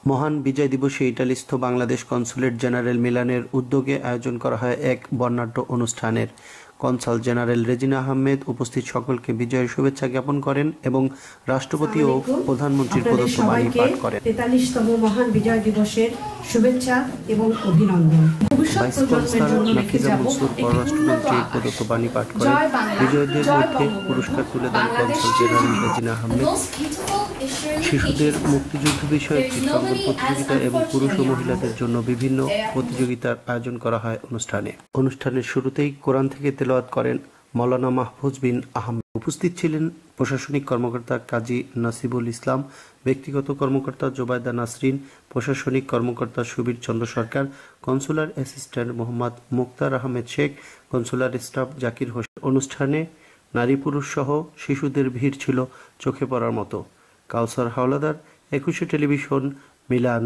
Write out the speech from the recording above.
মহান বিজয় দিবসে ইটালিস্থ Bangladesh consulate general মিলানের উদ্যোগে আয়োজন করা হয় এক বর্ণাঢ্য অনুষ্ঠানের। কনসাল জেনারেল রেজিনা আহমেদ উপস্থিত সকলকে বিজয়ের শুভেচ্ছা জ্ঞাপন করেন এবং রাষ্ট্রপতি ও প্রধানমন্ত্রীর প্রদত্ত বাণী পাঠ করেন। 43তম মহান বিজয় দিবসের শুভেচ্ছা এবং অভিনন্দন। ভাইস কনসাল নাফিজা মনসুর পররাষ্ট্রমন্ত্রীর প্রদত্ত বাণী পাঠ করেন। বিজয়ীদের মধ্যে পুরস্কার তুলে দেন কনসাল জেনারেল রেজিনা আহমেদ। শিশুদের মুক্তিযুদ্ধ বিষয়ক চিত্রাঙ্কন প্রতিযোগিতা এবং পুরুষ ও মহিলাদের জন্য বিভিন্ন প্রতিযোগিতার আয়োজন করা হয় অনুষ্ঠানের শুরুতেই কোরআন থেকে তেলাওয়াত করেন মাওলানা মাহফুজ বিন আহমেদ। উপস্থিত ছিলেন প্রশাসনিক কর্মকর্তা কাজী নাসিবুল ইসলাম, ব্যক্তিগত কর্মকর্তা জোবায়দা নাসরিন, প্রশাসনিক কর্মকর্তা সুবীর চন্দ্র সরকার, কনসুলার অ্যাসিস্ট্যান্ট মোহাম্মদ মুক্তার আহমেদ শেখ, কনসুলার স্টাফ জাকির হোসেন। অনুষ্ঠানে নারী পুরুষ সহ শিশুদের ভিড় ছিল চোখে পড়ার মতো। কাউসার হাওলাদার, 21 টেলিভিশন, মিলান।